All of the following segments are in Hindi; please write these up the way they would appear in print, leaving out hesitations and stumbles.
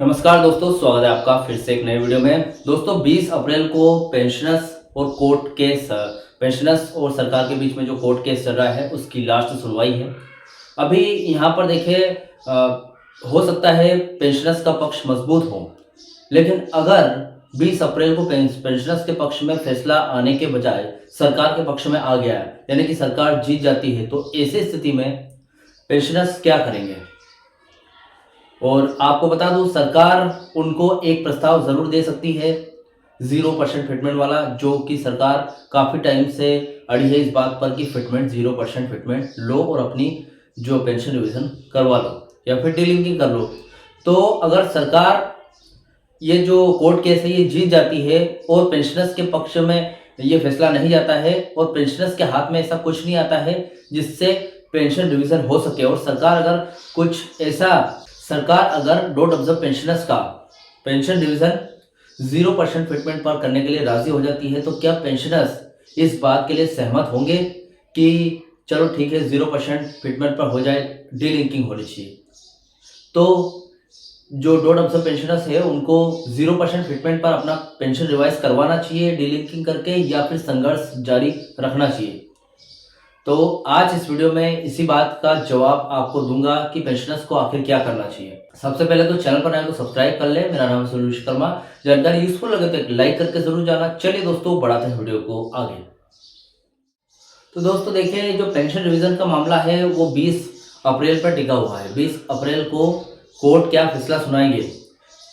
नमस्कार दोस्तों, स्वागत है आपका फिर से एक नए वीडियो में। दोस्तों 20 अप्रैल को पेंशनर्स और कोर्ट केस पेंशनर्स और सरकार के बीच में जो कोर्ट केस चल रहा है उसकी लास्ट सुनवाई है। अभी यहाँ पर देखिए हो सकता है पेंशनर्स का पक्ष मजबूत हो, लेकिन अगर 20 अप्रैल को पेंशनर्स के पक्ष में फैसला आने के बजाय सरकार के पक्ष में आ गया है, यानी कि सरकार जीत जाती है, तो ऐसी स्थिति में पेंशनर्स क्या करेंगे। और आपको बता दूं, सरकार उनको एक प्रस्ताव ज़रूर दे सकती है 0% फिटमेंट वाला, जो कि सरकार काफ़ी टाइम से अड़ी है इस बात पर कि फिटमेंट 0% फिटमेंट लो और अपनी जो पेंशन रिविज़न करवा लो या फिर डीलिंकिंग कर लो। तो अगर सरकार ये जो कोर्ट केस है ये जीत जाती है और पेंशनर्स के पक्ष में ये फैसला नहीं जाता है और पेंशनर्स के हाथ में ऐसा कुछ नहीं आता है जिससे पेंशन रिविज़न हो सके, और सरकार अगर डॉट ऑब्जर्व पेंशनर्स का पेंशन डिवीजन 0% फिटमेंट पर करने के लिए राजी हो जाती है, तो क्या पेंशनर्स इस बात के लिए सहमत होंगे कि चलो ठीक है 0% फिटमेंट पर हो जाए, डीलिंकिंग होनी चाहिए। तो जो डॉट ऑब्जर्व पेंशनर्स है उनको 0% फिटमेंट पर अपना पेंशन रिवाइज करवाना चाहिए डीलिंकिंग करके, या फिर संघर्ष जारी रखना चाहिए। तो आज इस वीडियो में इसी बात का जवाब आपको दूंगा कि पेंशनर्स को आखिर क्या करना चाहिए। सबसे पहले तो चैनल पर आए तो सब्सक्राइब कर ले। मेरा नाम है सुनील विश्वकर्मा। जानकारी यूजफुल लगे तो एक लाइक करके जरूर जाना। चलिए दोस्तों, बढ़ाते हैं वीडियो को आगे। तो दोस्तों देखिए, जो पेंशन रिवीजन का मामला है वो 20 अप्रैल पर टिका हुआ है। 20 अप्रैल को कोर्ट क्या फैसला सुनाएंगे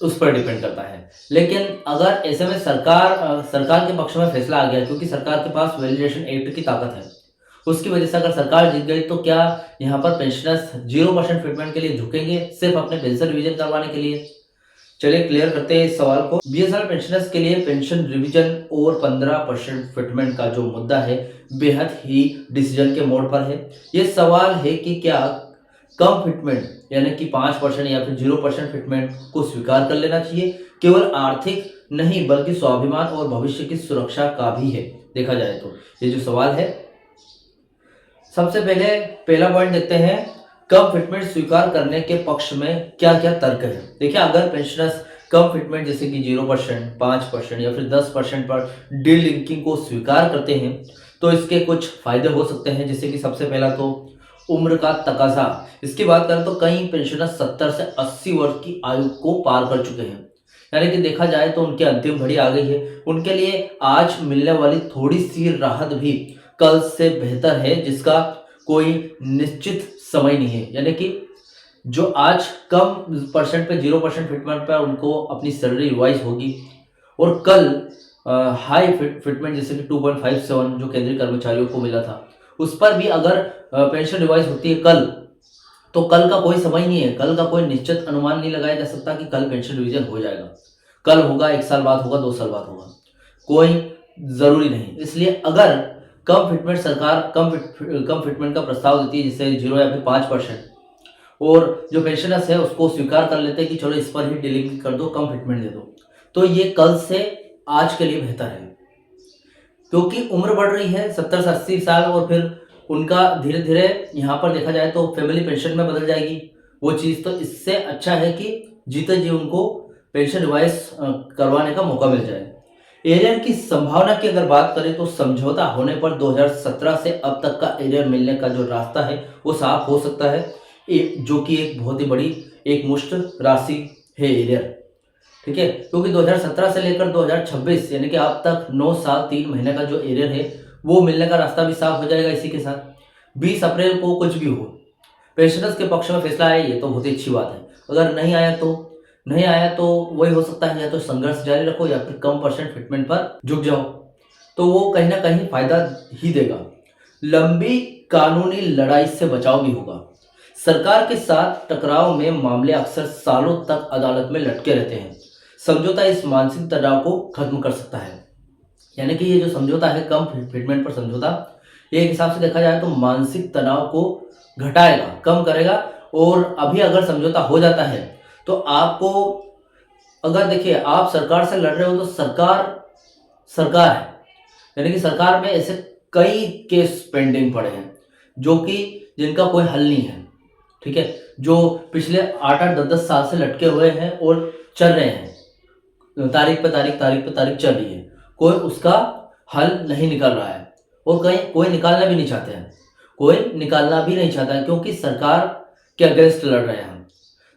उस पर डिपेंड करता है। लेकिन अगर ऐसे में सरकार के पक्ष में फैसला आ गया, क्योंकि सरकार के पास वैलिडेशन एक्ट की ताकत है, उसकी वजह से अगर सरकार जीत गई तो क्या यहाँ पर पेंशनर्स 0% फिटमेंट के लिए झुकेंगे सिर्फ अपने पेंशन रिवीजन करवाने के लिए। चलिए क्लियर करते हैं इस सवाल को। बीएसएनएल पेंशनर्स के लिए पेंशन रिवीजन और 15% फिटमेंट का जो मुद्दा है बेहद ही डिसीजन के मोड पर है। ये सवाल है कि क्या कम फिटमेंट यानी कि 5% या फिर 0% फिटमेंट को स्वीकार कर लेना चाहिए। केवल आर्थिक नहीं बल्कि स्वाभिमान और भविष्य की सुरक्षा का भी है। देखा जाए तो ये जो सवाल है, सबसे पहले पहला पॉइंट देखते हैं, कम फिटमेंट स्वीकार करने के पक्ष में क्या क्या तर्क है। देखिए, अगर पेंशनर्स कम फिटमेंट जैसे कि 0%, 5% या फिर 10% पर डी लिंकिंग को स्वीकार करते हैं तो इसके कुछ फायदे हो सकते हैं। जैसे कि सबसे पहला तो उम्र का तकाजा। इसकी बात करें तो कई पेंशनर्स 70 से 80 वर्ष की आयु को पार कर चुके हैं, यानी कि देखा जाए तो उनकी अंतिम घड़ी आ गई है। उनके लिए आज मिलने वाली थोड़ी सी राहत भी कल से बेहतर है, जिसका कोई निश्चित समय नहीं है। यानी कि जो आज कम परसेंट पे 0% फिटमेंट पर उनको अपनी सैलरी रिवाइज होगी, और कल हाई फिटमेंट जैसे कि 2.57 जो केंद्रीय कर्मचारियों को मिला था उस पर भी अगर पेंशन रिवाइज होती है कल, तो कल का कोई समय नहीं है, कल का कोई निश्चित अनुमान नहीं लगाया जा सकता कि कल पेंशन रिवीजन हो जाएगा। कल होगा, 1 साल बाद होगा, 2 साल बाद होगा, कोई जरूरी नहीं। इसलिए अगर कम फिटमेंट सरकार कम फिटमेंट का प्रस्ताव देती है, जैसे 0 या फिर 5%, और जो पेंशनर्स है उसको स्वीकार कर लेते हैं कि चलो इस पर ही डिलीवरी कर दो, कम फिटमेंट दे दो, तो ये कल से आज के लिए बेहतर है। क्योंकि उम्र बढ़ रही है 70 से 80 साल, और फिर उनका धीरे धीरे यहाँ पर देखा जाए तो फैमिली पेंशन में बदल जाएगी वो चीज़। तो इससे अच्छा है कि जीते जी उनको पेंशन रिवाइज करवाने का मौका मिल जाए। एरियर की संभावना की अगर बात करें तो समझौता होने पर 2017 से अब तक का एरियर मिलने का जो रास्ता है वो साफ हो सकता है, जो कि एक बहुत ही बड़ी एक मुश्त राशि है एरियर। ठीक है, क्योंकि 2017 से लेकर 2026 यानी कि अब तक 9 साल 3 महीने का जो एरियर है वो मिलने का रास्ता भी साफ हो जाएगा। इसी के साथ 20 अप्रैल को कुछ भी हो, पेंशनर्स के पक्ष में फैसला आया ये तो बहुत ही अच्छी बात है। अगर नहीं आया तो वही हो सकता है, या तो संघर्ष जारी रखो या फिर कम परसेंट फिटमेंट पर झुक जाओ, तो वो कहीं ना कहीं फायदा ही देगा। लंबी कानूनी लड़ाई से बचाव भी होगा। सरकार के साथ टकराव में मामले अक्सर सालों तक अदालत में लटके रहते हैं। समझौता इस मानसिक तनाव को खत्म कर सकता है। यानी कि ये जो समझौता है, कम फिटमेंट पर समझौता, ये एक हिसाब से देखा जाए तो मानसिक तनाव को घटाएगा, कम करेगा। और अभी अगर समझौता हो जाता है तो आपको, अगर देखिए आप सरकार से लड़ रहे हो तो सरकार है, यानी कि सरकार में ऐसे कई केस पेंडिंग पड़े हैं जो कि जिनका कोई हल नहीं है। ठीक है, जो पिछले 8-8, 10-10 साल से लटके हुए हैं और चल रहे हैं, तारीख पे तारीख चल रही है, कोई उसका हल नहीं निकल रहा है और कहीं कोई निकालना भी नहीं चाहते हैं, कोई निकालना भी नहीं चाहता है, क्योंकि सरकार के अगेंस्ट लड़ रहे हैं हम।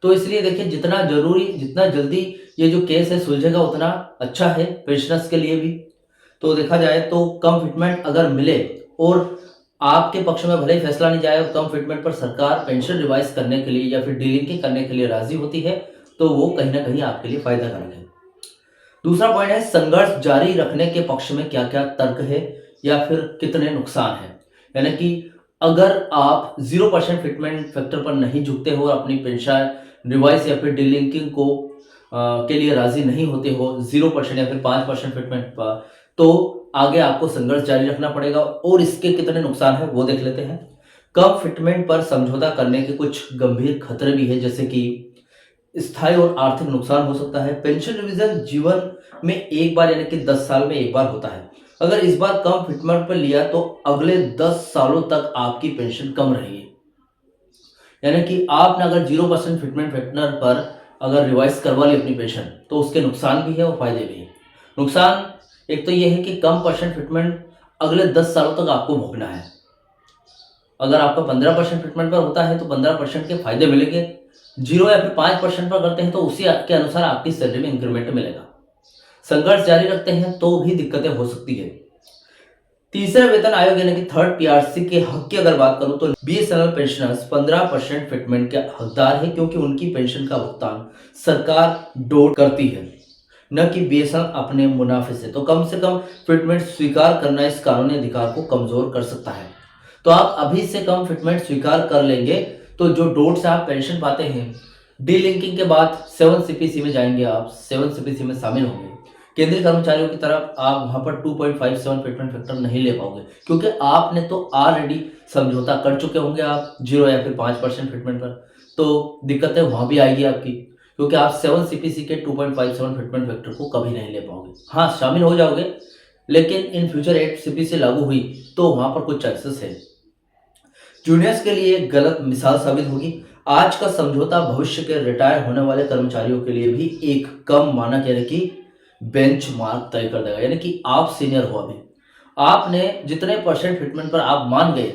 तो इसलिए देखिए, जितना जल्दी ये जो केस है सुलझेगा उतना अच्छा है पेंशनर्स के लिए भी। तो देखा जाए तो कम फिटमेंट अगर मिले और आपके पक्ष में भले ही फैसला नहीं जाए और कम फिटमेंट पर सरकार पेंशन रिवाइज करने के लिए या फिर डीलिंकिंग करने के लिए राजी होती है, तो वो कहीं ना कहीं आपके लिए फायदा कारक है। दूसरा पॉइंट है, संघर्ष जारी रखने के पक्ष में क्या क्या तर्क है या फिर कितने नुकसान है। यानी कि अगर आप 0% फिटमेंट फैक्टर पर नहीं झुकते हो, अपनी पेंशन रिवाइज या फिर डीलिंकिंग को के लिए राजी नहीं होते हो 0% या फिर 5% फिटमेंट पर, तो आगे आपको संघर्ष जारी रखना पड़ेगा। और इसके कितने नुकसान है वो देख लेते हैं। कम फिटमेंट पर समझौता करने के कुछ गंभीर खतरे भी है, जैसे कि स्थायी और आर्थिक नुकसान हो सकता है। पेंशन रिवीजन जीवन में एक बार यानी कि 10 साल में एक बार होता है। अगर इस बार कम फिटमेंट पर लिया तो अगले 10 सालों तक आपकी पेंशन कम रहेगी। यानी कि आपने अगर 0% फिटमेंट फैक्टर पर अगर रिवाइज करवा ली अपनी पेंशन, तो उसके नुकसान भी है और फायदे भी है। नुकसान एक तो ये है कि कम परसेंट फिटमेंट अगले 10 सालों तक आपको भोगना है। अगर आपका 15% फिटमेंट पर होता है तो 15% के फायदे मिलेंगे। 0 या फिर 5% पर करते हैं तो उसी के अनुसार आपकी सैलरी में इंक्रीमेंट मिलेगा। संघर्ष जारी रखते हैं तो भी दिक्कतें हो सकती है। तीसरे वेतन आयोग यानी कि थर्ड पीआरसी के हक की अगर बात करूं तो बीएसएनएल पेंशनर्स 15% फिटमेंट के हकदार है, क्योंकि उनकी पेंशन का भुगतान सरकार डोट करती है, न कि बीएसएनएल अपने मुनाफे से। तो कम फिटमेंट स्वीकार करना इस कानूनी अधिकार को कमजोर कर सकता है। तो आप अभी से कम फिटमेंट स्वीकार कर लेंगे तो जो डोट से आप पेंशन पाते हैं, डी लिंकिंग के बाद 7 सीपीसी में जाएंगे, आप 7 सीपीसी में शामिल होंगे। केंद्रीय कर्मचारियों की तरफ आप वहां पर 2.57 फिटमेंट फैक्टर नहीं ले पाओगे, क्योंकि आपने तो ऑलरेडी समझौता कर चुके होंगे आप 0 या फिर 5% फिटमेंट पर। तो दिक्कतें वहां भी आएगी आपकी, क्योंकि आप 7 सीपीसी के 2.57 फिटमेंट फैक्टर को कभी नहीं ले पाओगे। हाँ, शामिल हो जाओगे, लेकिन इन फ्यूचर 8 सीपीसी लागू हुई तो वहां पर कुछ चांसेस है। जूनियर्स के लिए एक गलत मिसाल साबित होगी। आज का समझौता भविष्य के रिटायर होने वाले कर्मचारियों के लिए भी एक कम मानक यानी कि बेंचमार्क तय कर देगा। यानी कि आप सीनियर हो, अभी आपने जितने परसेंट फिटमेंट पर आप मान गए,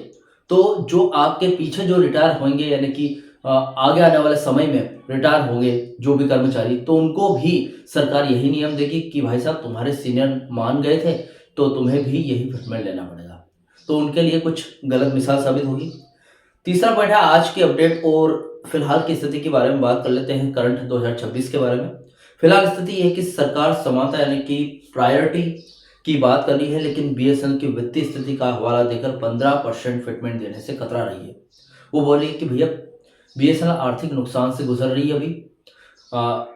तो जो आपके पीछे जो रिटायर होंगे यानी कि आगे आने वाले समय में रिटायर होंगे जो भी कर्मचारी, तो उनको भी सरकार यही नियम देगी कि भाई साहब तुम्हारे सीनियर मान गए थे तो तुम्हें भी यही फिटमेंट लेना पड़ेगा। तो उनके लिए कुछ गलत मिसाल साबित होगी। तीसरा पॉइंट है आज की अपडेट और फिलहाल की स्थिति के बारे में बात कर लेते हैं, करंट 2026 के बारे में। फिलहाल स्थिति यह है कि सरकार समानता यानी कि प्रायोरिटी की बात कर रही है, लेकिन बीएसएनएल की वित्तीय स्थिति का हवाला देकर 15% फिटमेंट देने से कतरा रही है। वो बोल रही है कि भैया बीएसएनएल आर्थिक नुकसान से गुजर रही है, अभी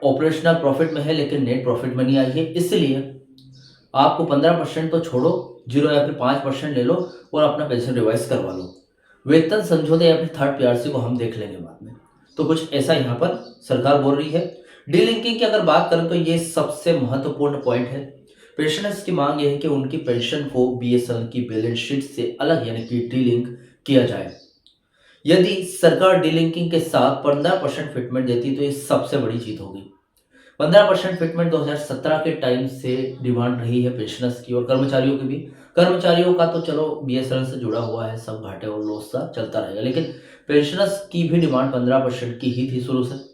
ऑपरेशनल प्रॉफिट में है लेकिन नेट प्रॉफिट में नहीं आई है, इसलिए आपको 15% तो छोड़ो, 0 या फिर 5% ले लो और अपना पेंशन रिवाइज करवा लो। वेतन समझौते या फिर थर्ड पीआरसी को हम देख लेंगे बाद में। तो कुछ ऐसा यहाँ पर सरकार बोल रही है। डी लिंकिंग की अगर बात करें तो ये सबसे महत्वपूर्ण पॉइंट है। पेंशनर्स की मांग यह है कि उनकी पेंशन को बीएसएनएल की बैलेंस शीट से अलग यानी कि डी लिंक किया जाए। यदि सरकार डी लिंकिंग के साथ 15% फिटमेंट देती तो ये सबसे बड़ी जीत होगी। 15% फिटमेंट 2017 के टाइम से डिमांड रही है पेंशनर्स की और कर्मचारियों की भी। कर्मचारियों का तो चलो बीएसएनएल से जुड़ा हुआ है, सब घाटे और लॉस सा चलता रहेगा, लेकिन पेंशनर्स की भी डिमांड 15% की ही थी शुरू से।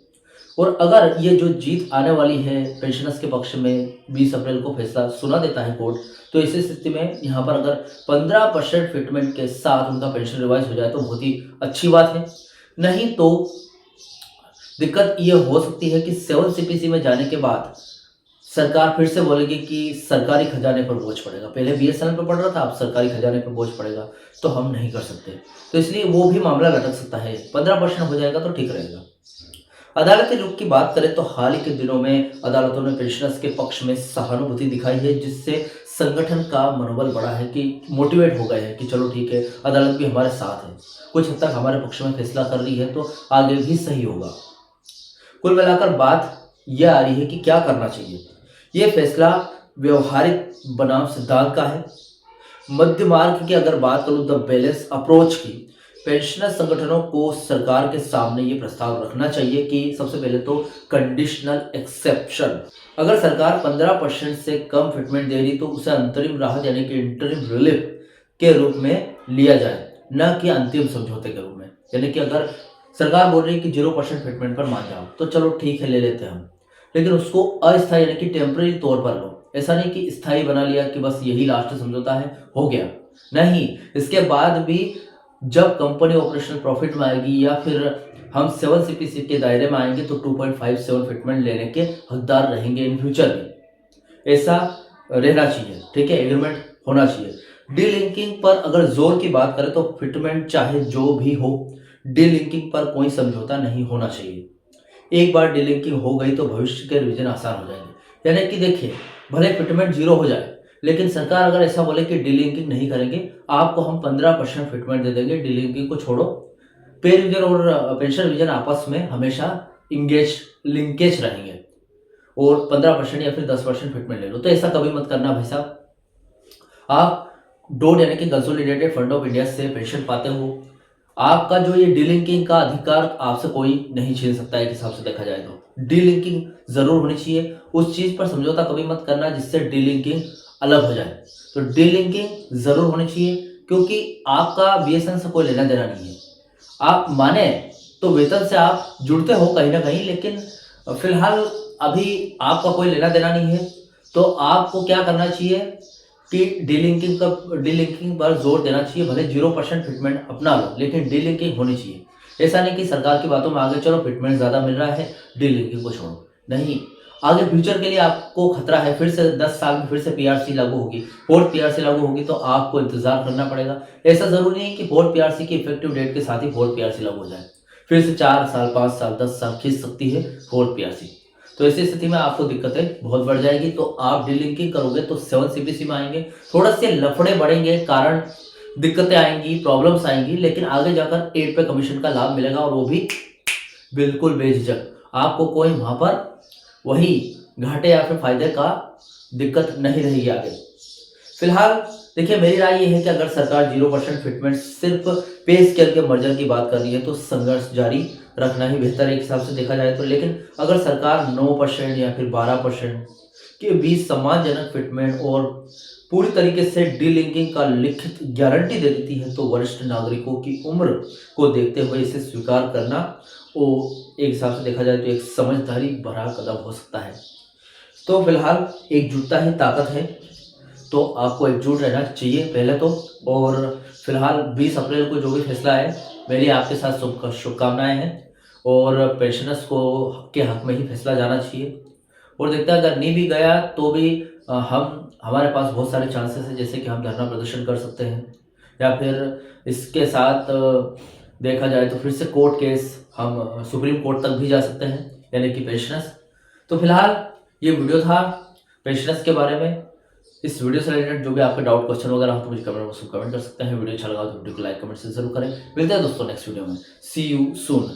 और अगर ये जो जीत आने वाली है पेंशनर्स के पक्ष में 20 अप्रैल को फैसला सुना देता है कोर्ट, तो इस स्थिति में यहाँ पर अगर 15% फिटमेंट के साथ उनका पेंशन रिवाइज हो जाए तो बहुत ही अच्छी बात है। नहीं तो दिक्कत ये हो सकती है कि 7 सीपीसी में जाने के बाद सरकार फिर से बोलेगी कि सरकारी खजाने पर बोझ पड़ेगा। पहले बीएसएनएल पर पड़ रहा था, अब सरकारी खजाने पर बोझ पड़ेगा, तो हम नहीं कर सकते। तो इसलिए वो भी मामला लटक सकता है। 15% हो जाएगा तो ठीक रहेगा। अदालती रुख की बात करें तो हाल ही के दिनों में अदालतों ने पेंशनर्स के पक्ष में सहानुभूति दिखाई है, जिससे संगठन का मनोबल बढ़ा है कि मोटिवेट हो गए हैं कि चलो ठीक है, अदालत भी हमारे साथ है, कुछ हद तक हमारे पक्ष में फैसला कर रही है तो आगे भी सही होगा। कुल मिलाकर बात यह आ रही है कि क्या करना चाहिए। यह फैसला व्यवहारिक बनाम सिद्धांत का है। मध्य मार्ग की अगर बात करूं द बैलेंस अप्रोच की, पेंशनर संगठनों को सरकार के सामने ये प्रस्ताव रखना चाहिए कि सबसे पहले तो कंडीशनल एक्सेप्शन, अगर सरकार 15% से कम फिटमेंट दे रही तो उसे अंतरिम राहत यानी कि इंटरिम रिलीफ के रूप में लिया जाए, न कि अंतिम समझौते के रूप में। यानी कि अगर सरकार बोल रही है कि 0% फिटमेंट पर मान जाओ तो चलो ठीक है, ले लेते हैं हम, लेकिन उसको अस्थायी यानी कि टेम्पररी तौर पर लो। ऐसा नहीं कि स्थायी बना लिया कि बस यही लास्ट समझौता है, हो गया। नहीं, इसके बाद भी जब कंपनी ऑपरेशनल प्रॉफिट में आएगी या फिर हम 7 CPC के दायरे में आएंगे तो 2.57 फिटमेंट लेने के हकदार रहेंगे इन फ्यूचर में। ऐसा रहना चाहिए, ठीक है, एग्रीमेंट होना चाहिए। डीलिंकिंग पर अगर जोर की बात करें तो फिटमेंट चाहे जो भी हो, डीलिंकिंग पर कोई समझौता नहीं होना चाहिए। एक बार डीलिंकिंग हो गई तो भविष्य के रिवीजन आसान हो जाएंगे। यानी कि देखिए, भले फिटमेंट 0 हो जाए, लेकिन सरकार अगर ऐसा बोले कि डीलिंकिंग नहीं करेंगे, आपको हम 15% फिटमेंट दे देंगे, डीलिंकिंग को छोड़ो, पे रिवीजन और पेंशन रिवीजन आपस में हमेशा लिंकेज रहेंगे, और 15% या फिर 10% फिटमेंट ले लो। तो ऐसा कभी मत करना भाई साहब। आप डोड यानी कि कंसोलिडेटेड फंड ऑफ इंडिया से पेंशन पाते हो, आपका जो ये डीलिंकिंग का अधिकार आपसे कोई नहीं छीन सकता है। एक हिसाब से देखा जाए तो डीलिंकिंग जरूर होनी चाहिए। उस चीज पर समझौता कभी मत करना जिससे डीलिंकिंग अलग हो जाए। तो डीलिंकिंग जरूर होनी चाहिए, क्योंकि आपका बीएसएन से कोई लेना देना नहीं है। आप माने तो वेतन से आप जुड़ते हो कहीं ना कहीं, लेकिन फिलहाल अभी आपका कोई लेना देना नहीं है। तो आपको क्या करना चाहिए कि डीलिंकिंग पर जोर देना चाहिए। भले 0% फिटमेंट अपना लो, लेकिन डीलिंकिंग होनी चाहिए। ऐसा नहीं कि सरकार की बातों में आगे चलो, फिटमेंट ज्यादा मिल रहा है, डीलिंकिंग को छोड़ो। नहीं, आगे फ्यूचर के लिए आपको खतरा है, फिर से 10 साल में फिर से पीआरसी लागू होगी, 4th पीआरसी लागू होगी, तो आपको इंतजार करना पड़ेगा। ऐसा जरूरी नहीं कि 4th पीआरसी की इफेक्टिव डेट के साथ ही 4th पीआरसी लागू हो जाए। फिर से 4 साल, 5 साल, 10 साल खींच सकती है 4th पीआरसी। तो ऐसी स्थिति में आपको दिक्कतें बहुत बढ़ जाएगी। तो आप डीलिंकिंग करोगे तो 7 CPC में आएंगे, थोड़े से लफड़े बढ़ेंगे, कारण दिक्कतें आएंगी, प्रॉब्लम्स आएंगी, लेकिन आगे जाकर 8 पे कमीशन का लाभ मिलेगा, और वो भी बिल्कुल बेझिझक। आपको कोई वहां पर वही घाटे या फिर फायदे का दिक्कत नहीं रहेगी आगे। फिलहाल देखिए, मेरी राय ये है कि अगर सरकार 0% फिटमेंट सिर्फ पे स्केल के मर्जर की बात कर रही है तो संघर्ष जारी रखना ही बेहतर है एक हिसाब से देखा जाए तो। लेकिन अगर सरकार 9% या फिर 12% के बीच सम्मानजनक फिटमेंट और पूरी तरीके से डीलिंकिंग का लिखित गारंटी दे देती है तो वरिष्ठ नागरिकों की उम्र को देखते हुए इसे स्वीकार करना वो एक हिसाब से देखा जाए तो एक समझदारी भरा कदम हो सकता है। तो फिलहाल एकजुटता ही ताकत है, तो आपको एकजुट रहना चाहिए पहले तो। और फिलहाल 20 अप्रैल को जो भी फैसला है, मेरी आपके साथ शुभकामनाएं हैं, और पेंशनर्स को के हक में ही फैसला जाना चाहिए। और देखते हैं अगर नहीं भी गया तो भी हमारे पास बहुत सारे चांसेस हैं, जैसे कि हम धरना प्रदर्शन कर सकते हैं, या फिर इसके साथ देखा जाए तो फिर से कोर्ट केस, हम सुप्रीम कोर्ट तक भी जा सकते हैं, यानी कि पेंशनर्स। तो फिलहाल ये वीडियो था पेंशनर्स के बारे में। इस वीडियो से रिलेटेड जो भी आपके डाउट, क्वेश्चन वगैरह हो तो मुझे कमेंट बॉक्स में कमेंट कर सकते हैं। वीडियो अच्छा लगा तो वीडियो को लाइक कमेंट से जरूर करें। मिलते हैं दोस्तों नेक्स्ट वीडियो में। सी यू सून।